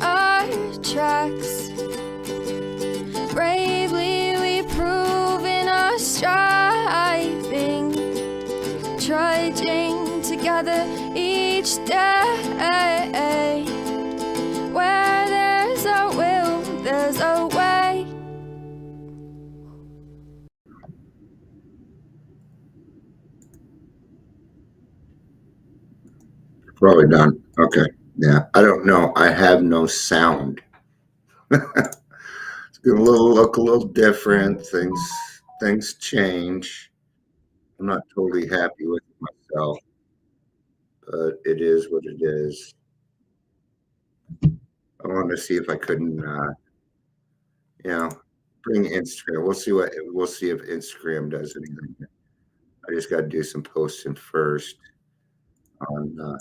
our tracks. Bravely we prove in our striving, trudging together each day. Where there's a will, there's a way. Probably done. Okay. Yeah. I don't know. I have no sound. It's gonna look a little different. Things change. I'm not totally happy with myself, but it is what it is. I wanted to see if I couldn't, you know, bring Instagram. We'll see if Instagram does anything. I just got to do some posting first on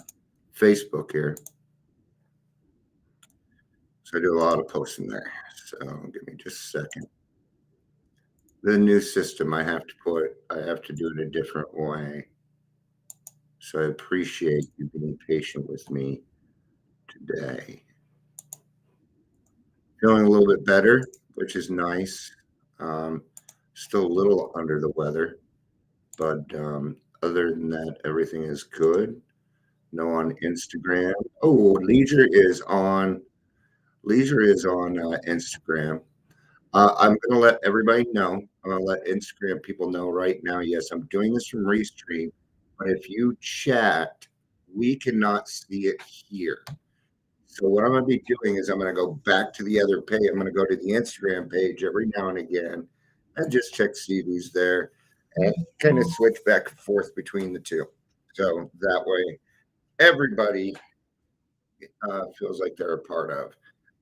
Facebook here. So I do a lot of posting there. So give me just a second. The new system I have to do it a different way. So I appreciate you being patient with me today. Feeling a little bit better, which is nice. Still a little under the weather, but other than that, everything is good. No on Instagram. Oh, Leisure is on Instagram. I'm going to let everybody know. I'm going to let Instagram people know right now. Yes, I'm doing this from Restream, but if you chat, we cannot see it here. So what I'm going to be doing is I'm going to go back to the other page. I'm going to go to the Instagram page every now and again and just check see who's there and kind of switch back and forth between the two. So that way, everybody feels like they're a part of.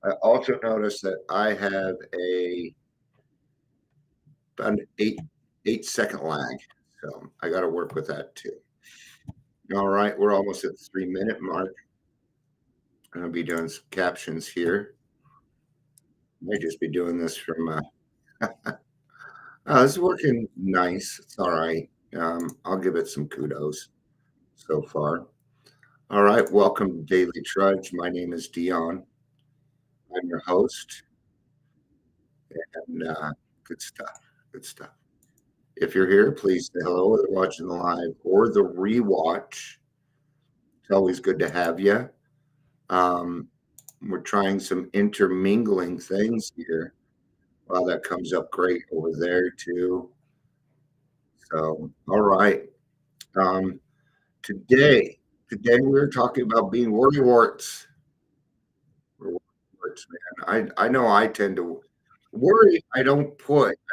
I also noticed that I have about an 8 second lag, so I got to work with that too. All right, we're almost at the 3 minute mark. I'm gonna be doing some captions here. Might just be doing this from. It's working nice. It's all right. I'll give it some kudos so far. All right, welcome to Daily Trudge. My name is Dion. I'm your host, and good stuff. Good stuff. If you're here, please say hello, whether watching the live or the rewatch. It's always good to have you. We're trying some intermingling things here. Wow, that comes up great over there too. So, all right. Um, today we're talking about being warts. Warts, man. I know I tend to worry. I don't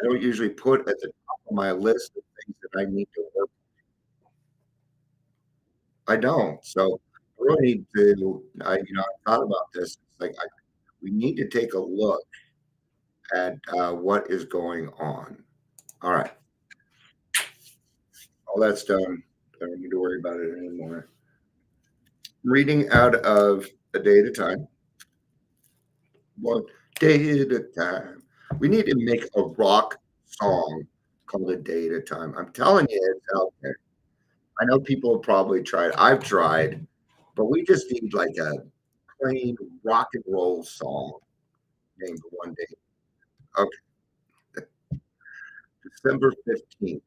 usually put at the top of my list of things that I need to work. I don't. So I really need to. I thought about this. It's like we need to take a look at what is going on. All right, all that's done. Don't need to worry about it anymore. Reading out of A Day at a Time. One day at a time. We need to make a rock song called A Day at a Time. I'm telling you, it's out there. I know people have probably tried. I've tried, but we just need like a plain rock and roll song named One Day. Okay, December 15th.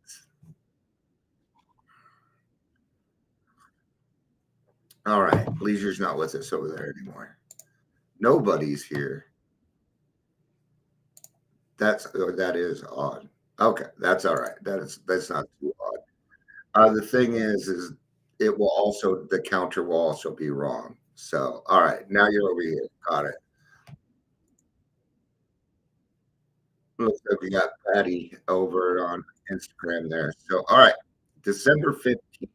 All right, Leisure's not with us over there anymore. Nobody's here. That is odd. Okay, that's all right. That's not too odd. The thing is it will also the counter will also be wrong. So all right, now you're over here. Got it. Looks like we got Patty over on Instagram there. So all right, December 15th.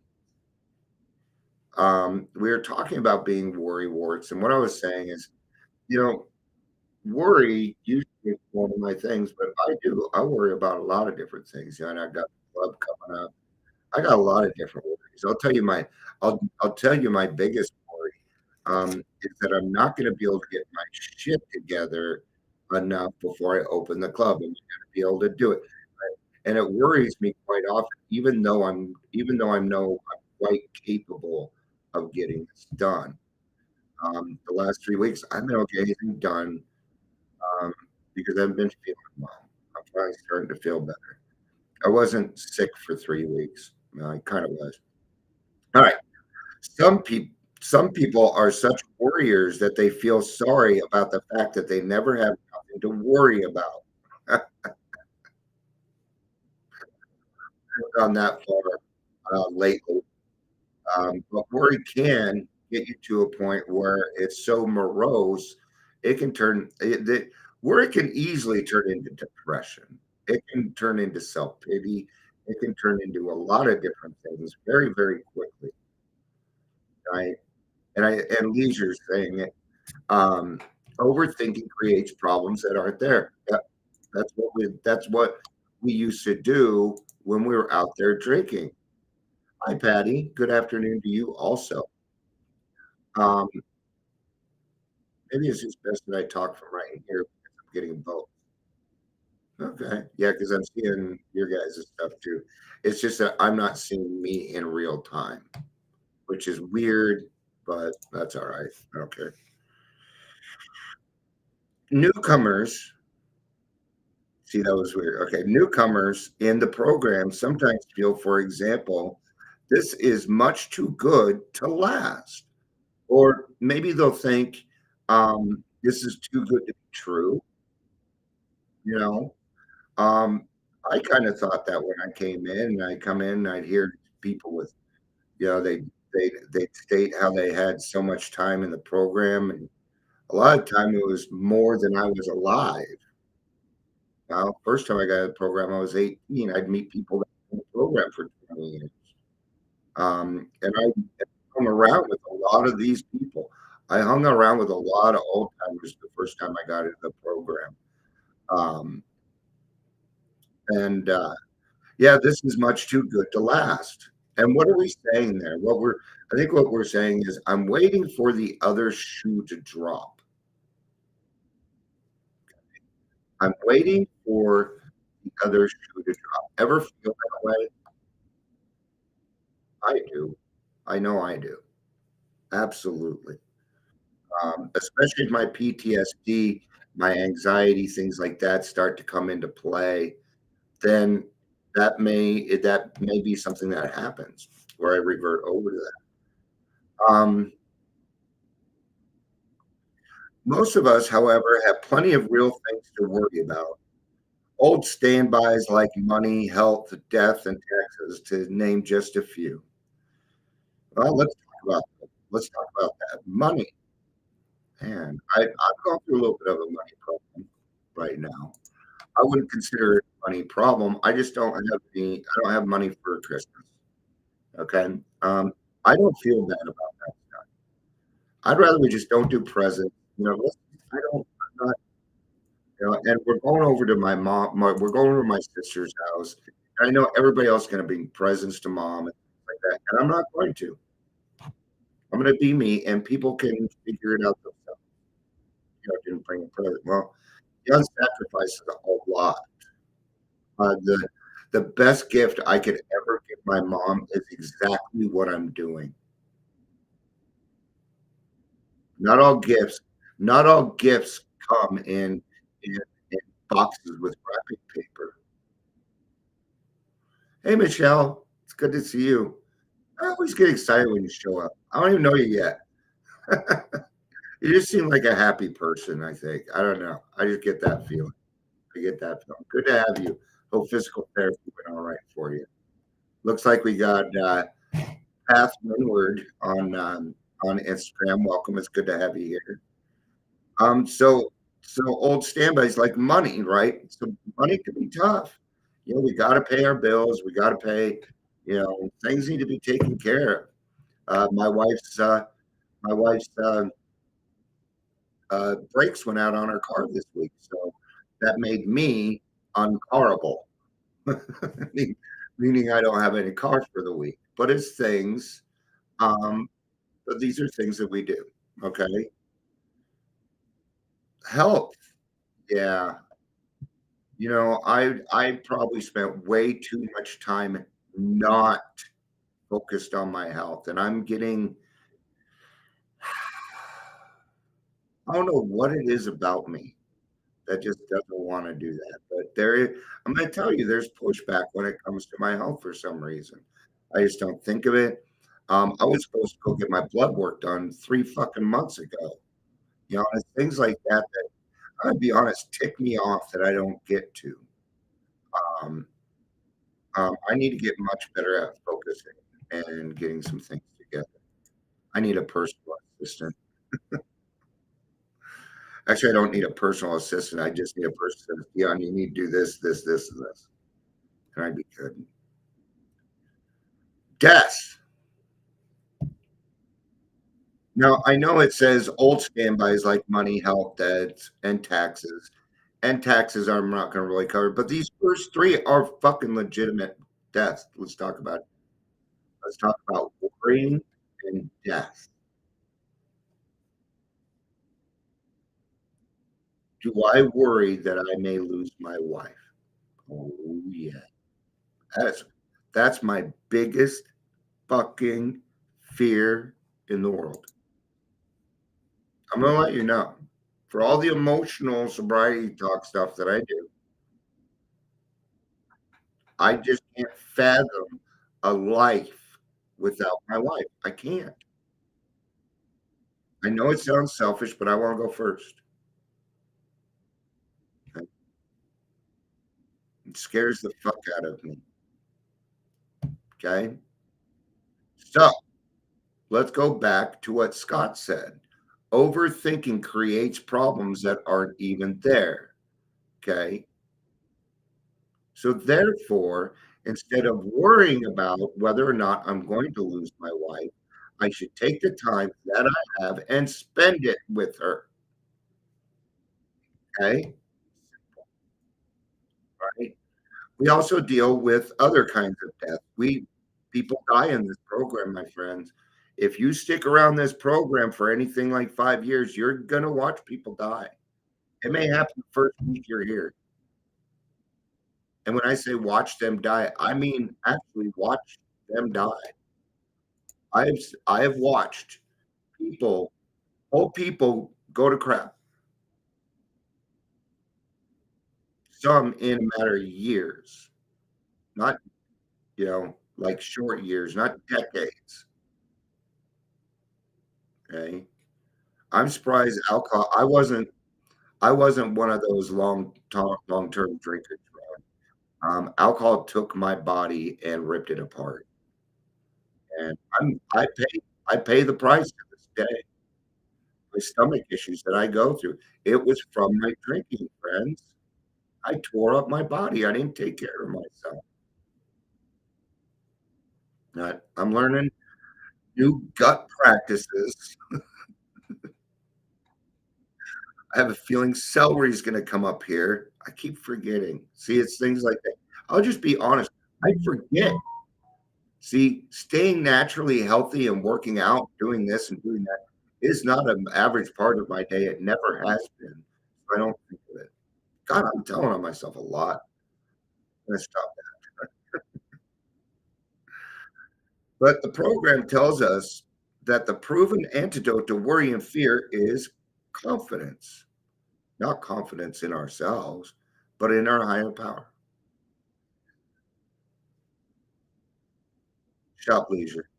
We were talking about being worry warts, and what I was saying is, you know, worry usually is one of my things, but I worry about a lot of different things. And I got the club coming up. I got a lot of different worries. I'll tell you my biggest worry is that I'm not going to be able to get my shit together enough before I open the club. I'm going to be able to do it, and it worries me quite often, even though I know I'm quite capable of getting this done. The last 3 weeks, I haven't been able to get anything done, um, because I haven't been feeling well. I'm finally starting to feel better. I wasn't sick for 3 weeks. No, I kinda was. Alright, some people are such warriors that they feel sorry about the fact that they never have nothing to worry about. I've gone that far, lately. But worry can get you to a point where it's so morose, it can turn it the worry can easily turn into depression. It can turn into self-pity. It can turn into a lot of different things very, very quickly, right? And Leisure's saying it, um, overthinking creates problems that aren't there. Yep, that's what we used to do when we were out there drinking. Hi, Patty. Good afternoon to you also. Um, Maybe it's just best that I talk from right here because I'm getting both. Okay. Yeah, because I'm seeing your guys' stuff too. It's just that I'm not seeing me in real time, which is weird, but that's all right. I don't care. Newcomers, see, that was weird. Okay. Newcomers in the program sometimes feel, for example, this is much too good to last. Or maybe they'll think, this is too good to be true, you know? Um, I kinda thought that when I came in, and I come in, and I'd hear people with they'd state how they had so much time in the program, and a lot of time it was more than I was alive. Now, first time I got in the program, I was 18, I'd meet people that were in the program for 20 years. And I hung around with a lot of these people. I hung around with a lot of old timers the first time I got into the program. Um, and, yeah, this is much too good to last. And what are we saying there? I think what we're saying is, I'm waiting for the other shoe to drop. I'm waiting for the other shoe to drop. Ever feel that way? I do. I know I do. Absolutely. Especially if my PTSD, my anxiety, things like that start to come into play, then that may be something that happens where I revert over to that. Um, Most of us, however, have plenty of real things to worry about. Old standbys like money, health, death, and taxes, to name just a few. Well, let's talk about that. Money, man. I've gone through a little bit of a money problem right now. I wouldn't consider it a money problem. I don't have money for Christmas. Okay. I don't feel bad about that stuff. I'd rather we just don't do presents. I don't. I'm not. And we're going over to we're going over to my sister's house. And I know everybody else is going to bring presents to mom and things like that, and I'm not going to. I'm going to be me, and people can figure it out themselves. Didn't bring a present. Well, young sacrifices a lot. The best gift I could ever give my mom is exactly what I'm doing. Not all gifts, not all gifts come in boxes with wrapping paper. Hey, Michelle, it's good to see you. I always get excited when you show up. I don't even know you yet. You just seem like a happy person, I think. I don't know. I just get that feeling. I get that feeling. Good to have you. Hope physical therapy went all right for you. Looks like we got Path Windward on Instagram. Welcome. It's good to have you here. So old standbys like money, right? So money can be tough. We got to pay our bills. We got to pay. Things need to be taken care of. My wife's brakes went out on her car this week, so that made me uncarable, meaning meaning I don't have any car for the week. But it's things. Um, but these are things that we do. Okay, health. Yeah, I probably spent way too much time not focused on my health, and I'm getting I don't know what it is about me that just doesn't wanna do that, but I'm gonna tell you, there's pushback when it comes to my health for some reason. I just don't think of it. I was supposed to go get my blood work done 3 fucking months ago, you know, and it's things like that that, I'm gonna be honest, tick me off that I don't get to. Um, I need to get much better at focusing and getting some things together. I need a personal assistant. Actually, I don't need a personal assistant, I just need a person that says, "Yeah, you need to do this, this, this, and this," and I'd be good. Death. Now, I know it says old standbys like money, health, debts, and taxes I'm not gonna really cover, but these first 3 are fucking legitimate deaths. Let's talk about it. Let's talk about worrying and death. Do I worry that I may lose my wife? Oh, yeah. That's that's my biggest fucking fear in the world. I'm gonna let you know. For all the emotional sobriety talk stuff that I do, I just can't fathom a life without my wife. I can't. I know it sounds selfish, but I wanna go first. It scares the fuck out of me, okay? So, let's go back to what Scott said. Overthinking creates problems that aren't even there, okay? So therefore, instead of worrying about whether or not I'm going to lose my wife, I should take the time that I have and spend it with her, okay? Right? We also deal with other kinds of death. We People die in this program, my friends. If you stick around this program for anything like 5 years, you're gonna watch people die. It may happen the first week you're here. And when I say watch them die, I mean actually watch them die. I have watched people whole people go to crap, some in a matter of years, not, like short years, not decades, okay? I'm surprised alcohol I wasn't one of those long-term drinkers, man. Alcohol took my body and ripped it apart, and I pay the price to this day. My stomach issues that I go through, it was from my drinking, friends. I tore up my body, I didn't take care of myself. I'm learning new gut practices. I have a feeling celery is gonna come up here. I keep forgetting. See, it's things like that. I'll just be honest, I forget. See, staying naturally healthy and working out, doing this and doing that is not an average part of my day. It never has been. I don't think of it. God, I'm telling on myself a lot. I'm gonna stop that. But the program tells us that the proven antidote to worry and fear is confidence. Not confidence in ourselves, but in our higher power. Shop leisure.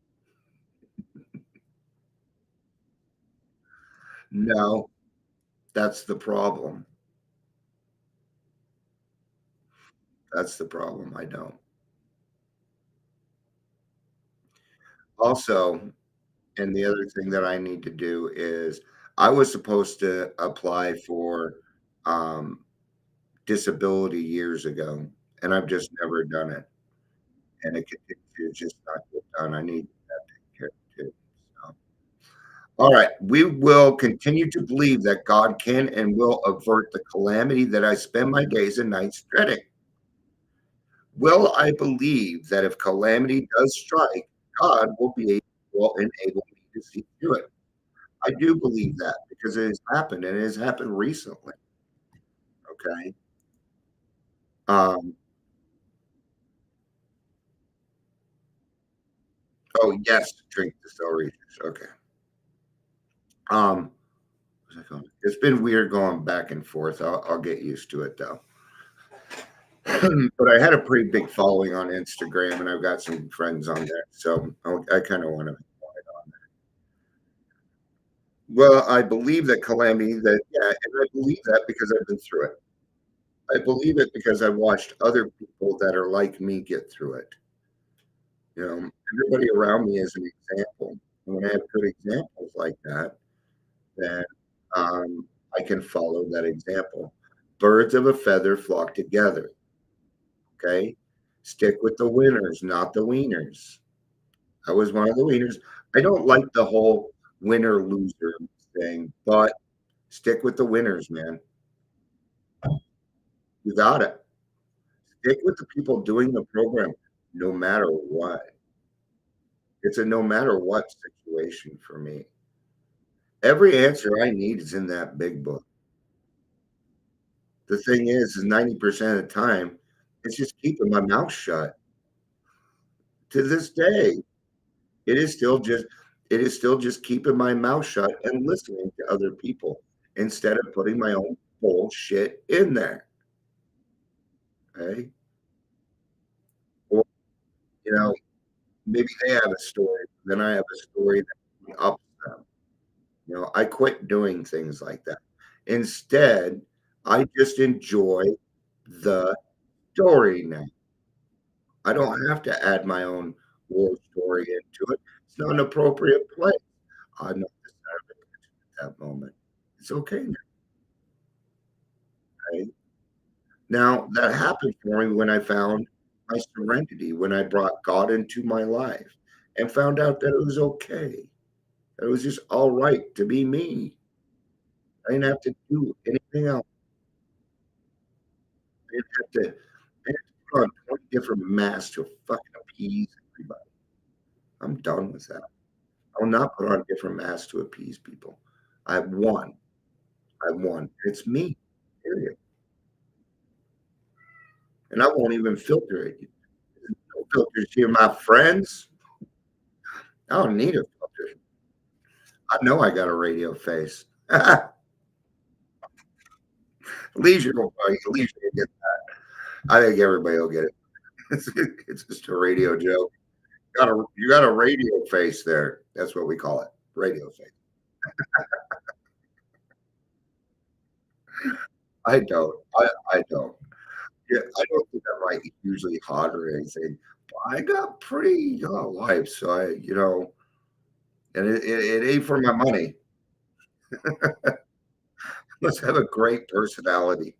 No, that's the problem. That's the problem. I don't. Also, and the other thing that I need to do is I was supposed to apply for disability years ago, and I've just never done it. And it continues to just not get done. I need that taken care of too. So. All right. We will continue to believe that God can and will avert the calamity that I spend my days and nights dreading. Will I believe that if calamity does strike, God will enable me to see through it? I do believe that because it has happened and it has happened recently. Okay. Um, oh yes, drink the celery juice. Okay. Um, What's that called? It's been weird going back and forth. I'll get used to it though. But I had a pretty big following on Instagram, and I've got some friends on there, so I kind of want to. Well, I believe that calamity. That yeah, and I believe that because I've been through it. I believe it because I watched other people that are like me get through it. Everybody around me is an example. And when I have good examples like that, then I can follow that example. Birds of a feather flock together. Okay. Stick with the winners, not the wieners. I was one of the wieners. I don't like the whole winner loser thing, but stick with the winners, man. You got it. Stick with the people doing the program no matter what. It's a no matter what situation for me. Every answer I need is in that big book. The thing is 90% of the time, it's just keeping my mouth shut. To this day, it is still just it is still just keeping my mouth shut and listening to other people instead of putting my own bullshit in there. Okay. Or, you know, maybe they have a story, then I have a story that ups them. I quit doing things like that. Instead, I just enjoy the story now. I don't have to add my own war story into it. It's not an appropriate place. I'm not deserving at that moment. It's okay now. Right? Now, that happened for me when I found my serenity, when I brought God into my life and found out that it was okay. That it was just all right to be me. I didn't have to do anything else. I didn't have to, I didn't have to put on 20 different masks to fucking appease everybody. I'm done with that. I will not put on different masks to appease people. I won. I won. It's me, period. And I won't even filter it. No filters here, my friends. I don't need a filter. I know I got a radio face. Leisure will Leisure will get that. I think everybody will get it. It's just a radio joke. You got a radio face there. That's what we call it. Radio face. I don't. I don't. Yeah, I don't think I'm like hugely hot or anything. But I got pretty life, so and it ain't for my money. Let's have a great personality.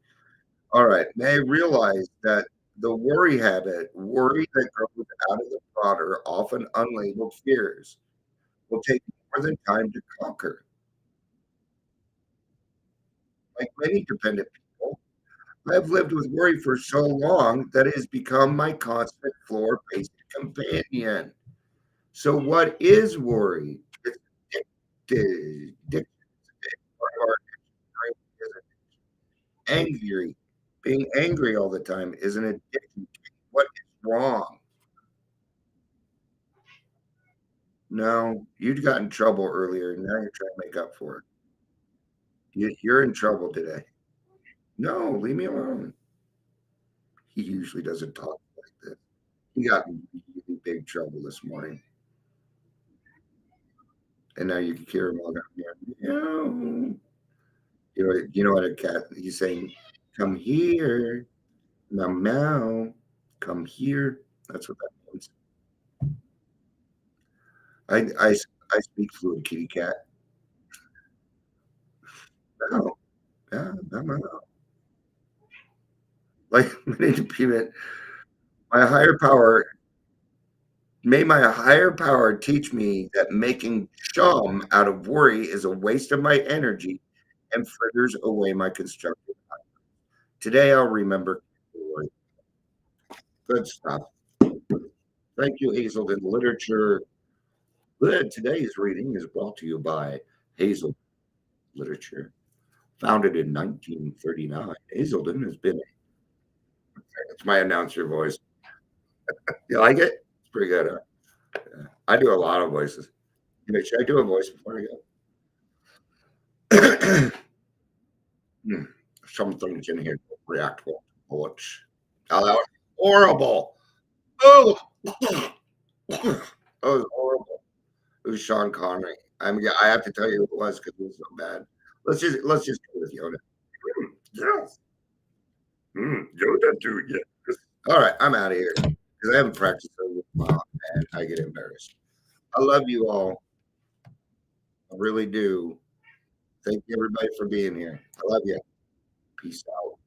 All right. May I realize that the worry habit, worry that grows out of the broader, often unlabeled fears, will take more than time to conquer. Like many dependent people, I've lived with worry for so long that it has become my constant floor-paced companion. So, what is worry? It's addictive. Part of our brain is angry. Being angry all the time is an addiction. What is wrong? No, you got in trouble earlier, and now you're trying to make up for it. You're in trouble today. No, leave me alone. He usually doesn't talk like this. He got in really big trouble this morning, and now you can hear him all down here. Meow. You know what a cat? He's saying, "Come here, meow meow, come here." That's what that means. I speak fluent kitty cat. No, yeah, no, no, no. Like many people, my higher power may my higher power teach me that making chum out of worry is a waste of my energy and fritters away my constructive. Today I'll remember worry. Good stuff. Thank you, Hazelden Literature. Good. Today's reading is brought to you by Hazel Literature. Founded in 1939, Hazelden has been. It's my announcer voice. You like it? It's pretty good. Huh? Yeah. I do a lot of voices. Should I do a voice before I go? Mm, some things in here don't react well to bullets. Oh, that was horrible. Oh, that was horrible. It was Sean Connery. Yeah, I have to tell you who it was because it was so bad. Let's just go with Yoda. Yes. Yoda too, yes. All right, I'm out of here because I haven't practiced over a while and I get embarrassed. I love you all. I really do. Thank you everybody for being here. I love you. Peace out.